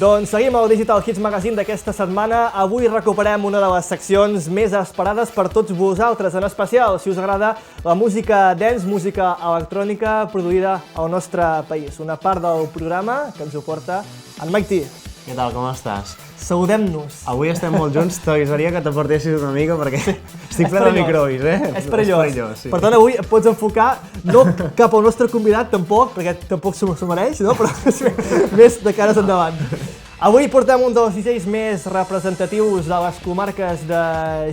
Doncs seguim al Digital Hits Magazine d'aquesta setmana. Avui recuperem una de les seccions més esperades per tots vosaltres, en especial si us agrada la música dance, música electrònica produïda al nostre país. Una part del programa que ens ho porta en Mike T. Què tal, com estàs? Saludem-nos. Avui estem molt junts, t'avisaria que t'apartessis una mica perquè estic ple de microbis, És perillós. Sí. Per tant, avui et pots enfocar no cap al nostre convidat, tampoc, perquè tampoc s'ho mereix, no? Però més de cares endavant. Avui portem un dels DJs més representatius de les comarques de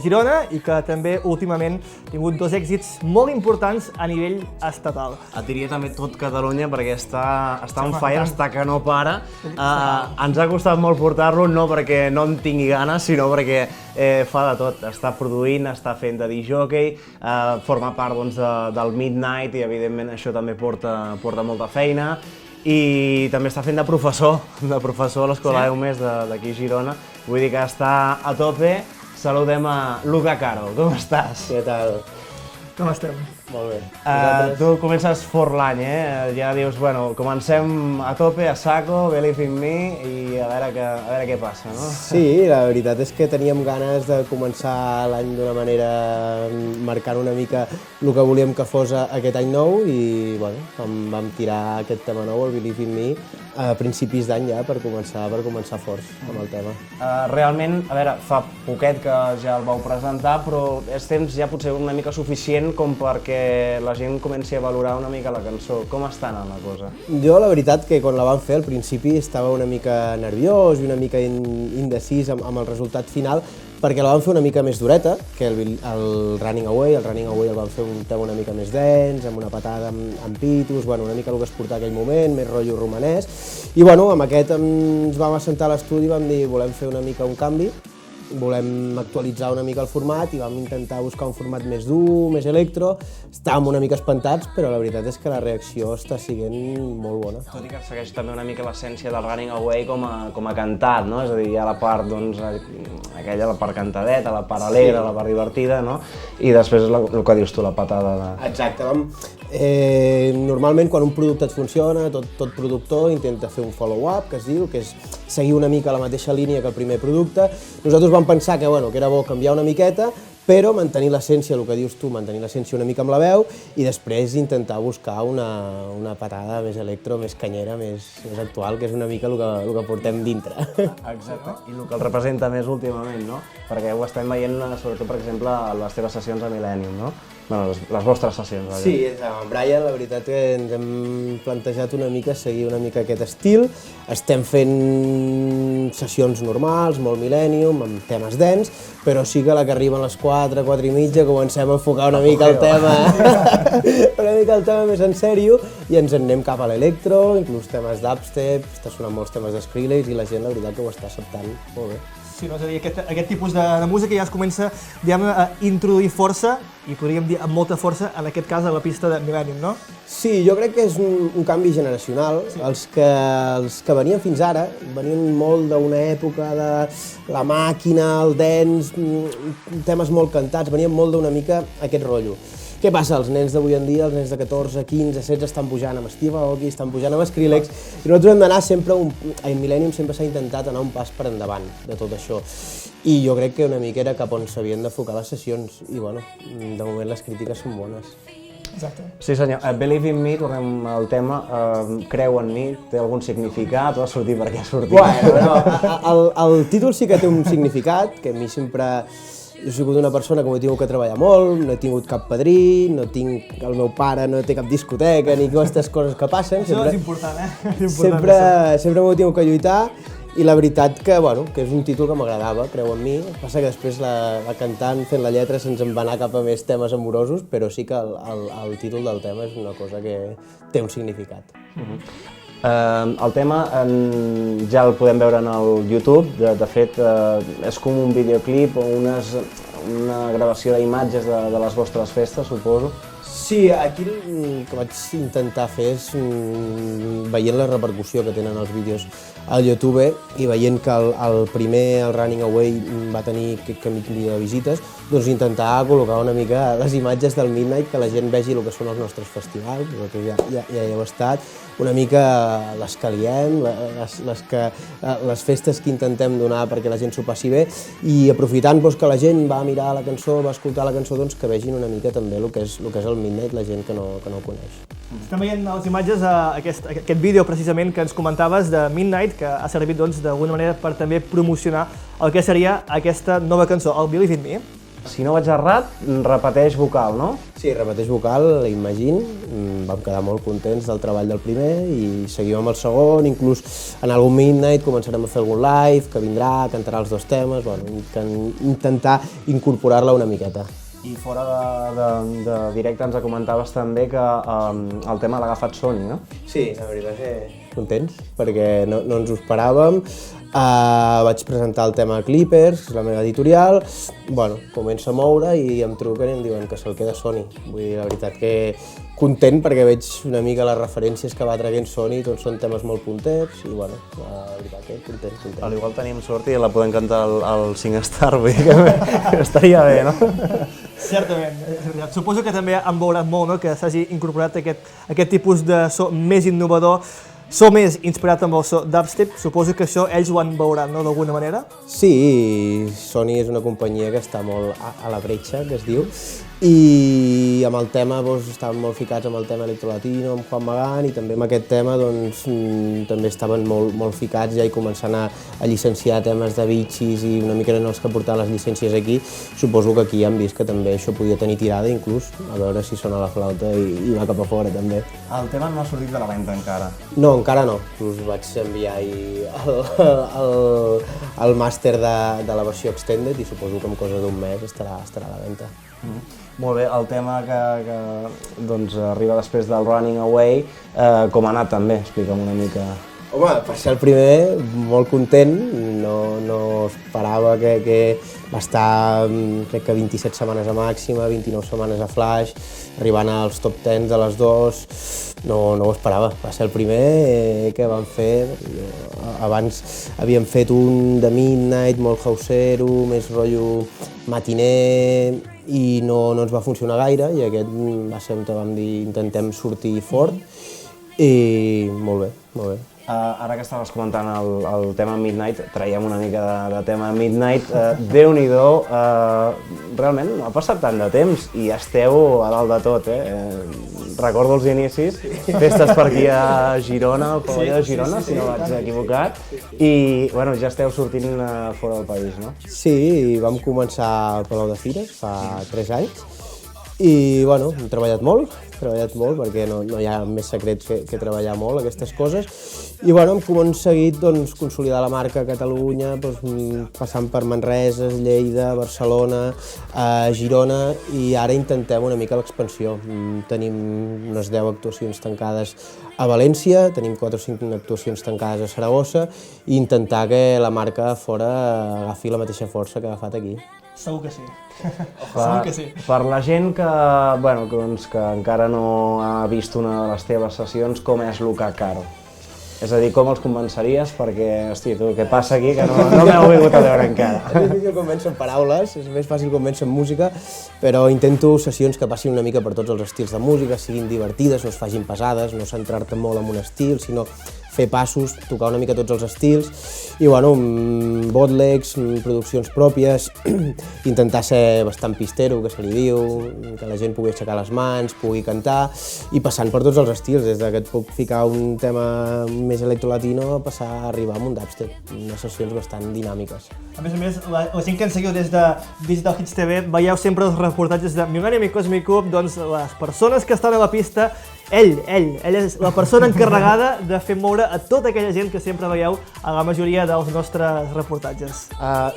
Girona i que també últimament ha tingut dos èxits molt importants a nivell estatal. Et diria també tot Catalunya perquè està on fire, està que no para. Ens ha costat molt portar-lo, no perquè no en tingui ganes, sinó perquè fa de tot. Està produint, està fent de disc-jockey, forma part del Midnight i evidentment això també porta molta feina. I també està fent de professor a l'Escola EUMES d'aquí a Girona. Vull dir que està a tope. Saludem a Luca Caro. Com estàs? Què tal? Com estem? Molt bé. Tu comences fort l'any, Ja dius, bueno, comencem a tope, a saco, Believe in Me i a veure què passa, no? Sí, la veritat és que teníem ganes de començar l'any d'una manera marcant una mica el que volíem que fos aquest any nou i bueno, vam tirar aquest tema nou, el Believe in Me, a principis d'any ja per començar forts amb el tema. Realment, a veure, fa poquet que ja el vau presentar, però és temps ja potser una mica suficient com perquè la gent comenci a valorar una mica la cançó. Com està anant la cosa? Jo la veritat que quan la vam fer al principi estava una mica nerviós i una mica indecis amb el resultat final perquè la vam fer una mica més dureta que el Running Away. El Running Away el vam fer un tema una mica més dens, amb una patada amb pitos, bueno, una mica el que es portava aquell moment, més rotllo romanès. I bueno, amb aquest ens vam assentar a l'estudi i vam dir volem fer una mica un canvi, volem actualitzar una mica el format i vam intentar buscar un format més dur, més electro. Estàvem una mica espantats, però la veritat és que la reacció està sent molt bona. Tot i que segueix també una mica l'essència del Running Away com a cantat, no? És a dir, hi ha la part, doncs, aquella, la part cantadeta, la part alegre, la part divertida, no? I després el que dius tu, la patada de... Exacte, normalment quan un producte et funciona, tot productor intenta fer un follow-up, que es diu, que és seguir una mica la mateixa línia que el primer producte. Nosaltres vam pensar que era bo canviar una miqueta, però mantenir l'essència, el que dius tu, mantenir l'essència una mica amb la veu i després intentar buscar una patada més electro, més canyera, més actual, que és una mica el que portem dintre. Exacte. I el que el representa més últimament, no? Perquè ho estem veient, sobretot, per exemple, a les teves sessions a Millennium, no? Bueno, les vostres sessions. Sí, amb en Brian la veritat que ens hem plantejat una mica seguir una mica aquest estil. Estem fent sessions normals, molt Millennium, amb temes dens, però sí que a la que arriben les 4, 4 i mitja comencem a enfocar una mica el tema, una mica el tema més en sèrio i ens en anem cap a l'electro, inclús temes dubstep, està sonant molts temes de Skrillex i la gent la veritat que ho està acceptant molt bé. Sí, no? És a dir, aquest tipus de música ja es comença a introduir força, i podríem dir amb molta força, en aquest cas a la pista de Millennium, no? Sí, jo crec que és un canvi generacional. Sí. Els que venien fins ara, venien molt d'una època de la màquina, el dance, temes molt cantats, venien molt d'una mica aquest rotllo. Què passa? Els nens d'avui en dia, els nens de 14, 15, 16 estan pujant amb Steve Aoki, estan pujant amb Skrillex i nosaltres hem d'anar sempre, en Millennium sempre s'ha intentat anar un pas per endavant de tot això i jo crec que una mica era cap on s'havien d'enfocar les sessions i bueno, de moment les crítiques són bones. Exacte. Sí senyor, Believe in Me, tornem al tema, Creu en mi, té algun significat o ha sortit perquè ha sortit? Bueno, el títol sí que té un significat, que a mi sempre... Jo he sigut una persona que m'he tingut que treballar molt, no he tingut cap padrí, el meu pare no té cap discoteca ni aquestes coses que passen. Això és important, Sempre m'ho he tingut que lluitar i la veritat que és un títol que m'agradava, Creu en mi. Passa que després la cantant fent la lletra se'ns en va anar cap a més temes amorosos, però sí que el títol del tema és una cosa que té un significat. El tema ja el podem veure en el YouTube, de fet és com un videoclip o una gravació d'imatges de les vostres festes, suposo. Sí, aquí el que vaig intentar fer és, veient la repercussió que tenen els vídeos al YouTube i veient que el primer, el Running Away, va tenir mig milió de visites, doncs intentar col·locar una mica les imatges del Midnight, que la gent vegi el que són els nostres festivals, vosaltres ja hi heu estat, una mica les que liem, les festes que intentem donar perquè la gent s'ho passi bé, i aprofitant que la gent va mirar la cançó, va escoltar la cançó, doncs que vegin una mica també el que és el Midnight, la gent que no ho coneix. Estem veient a les imatges aquest vídeo precisament que ens comentaves de Midnight, que ha servit d'alguna manera per també promocionar el que seria aquesta nova cançó, el Believe in Me. Si no vaig errat, repeteix vocal, no? Sí, repeteix vocal, Imagine. Vam quedar molt contents del treball del primer i seguim amb el segon, inclús en algun Midnight començarem a fer algun live que vindrà, cantarà els 2 temes, intentar incorporar-la una miqueta. I fora de directe ens comentaves també que el tema l'ha agafat Sony, no? Sí, la veritat que contents, perquè no ens ho esperàvem. Vaig presentar el tema a Clippers, la meva editorial, comença a moure i em truquen i em diuen que se'l queda Sony. Vull dir, la veritat que content perquè veig una mica les referències que va traient Sony, tots són temes molt punters i la veritat que content. Al igual tenim sort i la podem cantar al 5-star, vull dir que estaria bé, no? Certament. Suposo que també han valorat molt que s'hagi incorporat aquest tipus de so més innovador, so més inspirat amb el so dubstep. Suposo que això ells ho han valorat, no?, d'alguna manera? Sí, Sony és una companyia que està molt a la bretxa, que es diu, i amb el tema estaven molt ficats amb el tema electrolatino, amb Juan Magán, i també amb aquest tema també estaven molt ficats ja i començant a llicenciar temes de bitxis i una mica eren els que portaven les llicències aquí. Suposo que aquí han vist que també això podia tenir tirada, inclús a veure si sona la flauta i va cap a fora també. El tema no ha sortit de la venda encara? No, encara no. Us vaig enviar ahir el màster de la versió extended i suposo que en cosa d'un mes estarà a la venda. Molt bé, el tema que arriba després del Running Away, com ha anat també? Explica'm una mica. Home, per ser el primer, molt content, no esperava que va estar, crec que 27 setmanes a màxima, 29 setmanes a Flash, arribant als top 10 de les 2, no ho esperava, va ser el primer que vam fer. Abans havíem fet un de Midnight, molt hausero, més rotllo matiner, i no ens va funcionar gaire, i aquest va ser on vam dir intentem sortir fort, i molt bé, molt bé. Ara que estaves comentant el tema Midnight, traiem una mica de tema Midnight. Déu-n'hi-do, realment no ha passat tant de temps i esteu a dalt de tot, Recordo els inicis, festes per aquí a Girona, al pavelló de Girona, si no vaig equivocat, i ja esteu sortint fora del país, no? Sí, vam començar al Palau de Fires fa 3 anys i hem treballat molt perquè no hi ha més secrets que treballar molt aquestes coses, i hem aconseguit consolidar la marca a Catalunya, passant per Manresa, Lleida, Barcelona, Girona, i ara intentem una mica l'expansió. Tenim unes 10 actuacions tancades a València, tenim 4 o 5 actuacions tancades a Saragossa, i intentar que la marca fora agafi la mateixa força que ha agafat aquí. Segur que sí. Segur que sí. Per la gent que encara no ha vist una de les teves sessions, com és Luca Caro? És a dir, com els convenceries? Perquè, hosti, tu, què passa aquí que no m'heu vingut a veure encara? És difícil convèncer amb paraules, és més fàcil convèncer amb música, però intento sessions que passin una mica per tots els estils de música, siguin divertides, no es facin pesades, no centrar-te molt en un estil, sinó fer passos, tocar una mica tots els estils, i bootlegs, produccions pròpies, intentar ser bastant pistero, que se li diu, que la gent pugui aixecar les mans, pugui cantar, i passant per tots els estils, des que et puc ficar un tema més electrolatino a passar a arribar amb un dubstep, unes sessions bastant dinàmiques. A més, la gent que ens seguiu des de Digital Hits TV, veieu sempre els reportatges de Millennium i Cosmic Club, doncs les persones que estan a la pista, ell és la persona encarregada de fer moure a tota aquella gent que sempre veieu a la majoria dels nostres reportatges.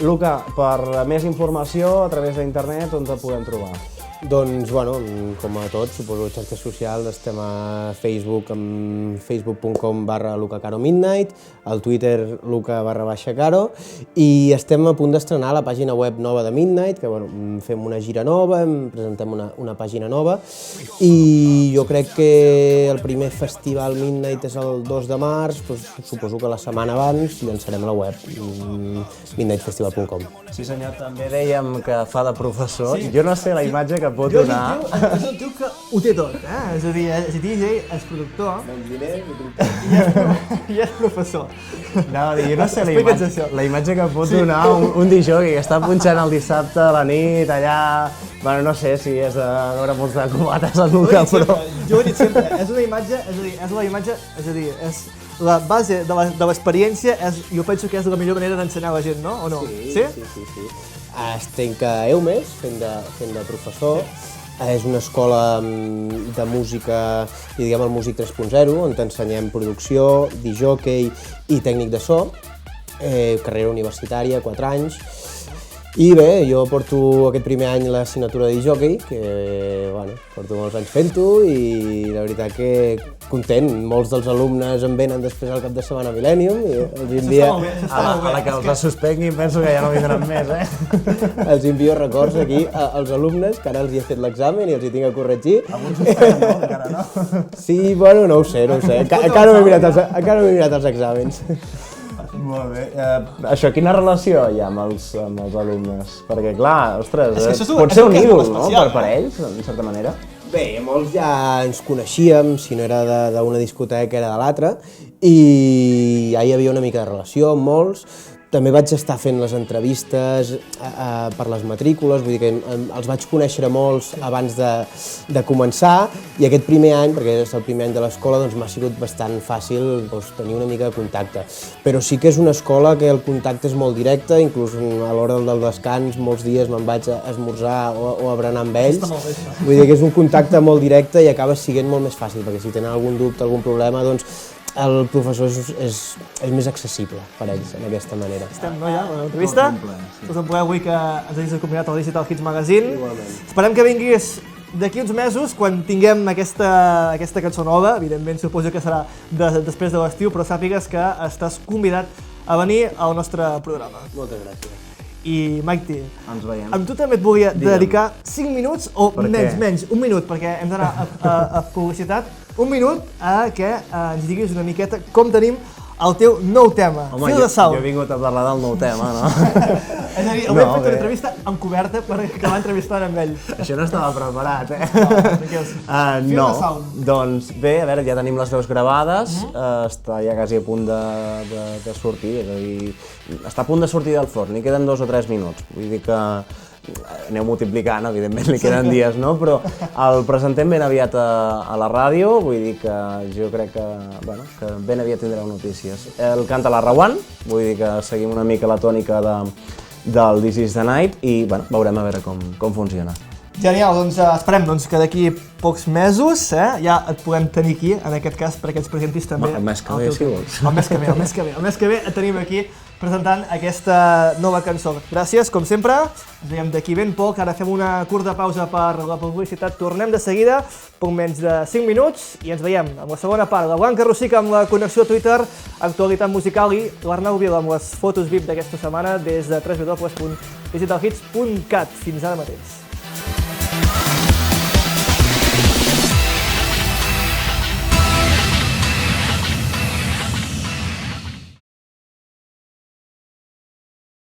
Luca, per més informació a través d'internet, on te podem trobar? Doncs, bueno, com a tots, suposo, xarxes socials, estem a Facebook amb facebook.com/lucacaromidnight, al Twitter luca_caro, i estem a punt d'estrenar la pàgina web nova de Midnight, que bueno, fem una gira nova, presentem una pàgina nova, i jo crec que el primer festival Midnight és el 2 de març, doncs, suposo que la setmana abans llançarem la web, midnightfestival.com. Sí senyor, també dèiem que fa de professor. Jo no sé la imatge que pot donar. És un tio que ho té tot, és a dir, és DJ, és productor i és professor. No, jo no sé Explica'ns això. la imatge que pot donar un DJ que està punxant el dissabte a la nit allà. Bueno, no sé si és de veure molts de cubates al Luca, però... Jo ho he dit sempre, és una imatge, és la base de l'experiència, jo penso que és la millor manera d'ensenyar a la gent, no? O no? Sí. Estic a Eumes, fent de professor. És una escola de música, i diguem el Músic 3.0, on t'ensenyem producció, discjòquei i tècnic de so, carrera universitària, 4 anys. I bé, jo porto aquest primer any l'assignatura de discjòquei, que bueno, porto molts anys fent-ho i la veritat que content. Molts dels alumnes em venen després al cap de setmana a Millennium i els envia... A la que els suspenguin penso que ja no vindran més, Els envio records aquí als alumnes, que ara els hi he fet l'examen i els hi tinc a corregir. Alguns suspenen, no? Encara no? Sí, bueno, no ho sé. Encara no m'he mirat els exàmens. Molt bé. Això, quina relació hi ha amb els alumnes? Perquè, clar, ostres, pot ser un ídol, no?, per ells, en certa manera. Bé, molts ja ens coneixíem, si no era d'una discoteca era de l'altra, i ja hi havia una mica de relació amb molts. També vaig estar fent les entrevistes per les matrícules, vull dir que els vaig conèixer molts abans de començar, i aquest primer any, perquè és el primer any de l'escola, doncs m'ha sigut bastant fàcil tenir una mica de contacte. Però sí que és una escola que el contacte és molt directe, inclús a l'hora del descans molts dies me'n vaig a esmorzar o a berenar amb ells. Vull dir que és un contacte molt directe i acaba sent molt més fàcil, perquè si tenen algun dubte, algun problema, doncs el professor és més accessible per ells, d'aquesta manera. Estem, no, ja, a l'entrevista? Us en podeu avui que ens hagis acompanyat al Digital Hits Magazine. Igualment. Esperem que vinguis d'aquí uns mesos, quan tinguem aquesta cançó nova. Evidentment, suposo que serà després de l'estiu, però sàpigues que estàs convidat a venir al nostre programa. Moltes gràcies. I, Maite, Ens veiem. amb tu també et volia dedicar 5 minuts, o menys, 1 minut, perquè hem d'anar a publicitat, 1 minut a que ens diguis una miqueta com tenim el teu nou tema, Fil de Sal. Jo he vingut a parlar del nou tema, no? És a dir, avui hem fet una entrevista encoberta per acabar entrevistant amb ell. Això no estava preparat, Fil no, de Sal. doncs bé, a veure, ja tenim les veus gravades, està ja quasi a punt de sortir, és a dir, està a punt de sortir del forn, li queden 2 o 3 minuts, vull dir que aneu multiplicant, evidentment li queden dies, no? Però el presentem ben aviat a la ràdio, vull dir que jo crec que ben aviat tindreu notícies. El canta la Rawan, vull dir que seguim una mica la tònica del This is the Night i veurem a veure com funciona. Genial, doncs esperem que d'aquí pocs mesos ja et puguem tenir aquí, en aquest cas perquè ens presentis també... El mes que ve, si vols. El mes que ve et tenim aquí presentant aquesta nova cançó. Gràcies, com sempre, ens veiem d'aquí ben poc, ara fem una curta pausa per la publicitat, tornem de seguida, poc menys de 5 minuts, i ens veiem amb la segona part, la Blanca Rosica amb la connexió a Twitter, actualitat musical, i l'Arnau Vila amb les fotos VIP d'aquesta setmana des de www.digitalhits.cat. Fins ara mateix.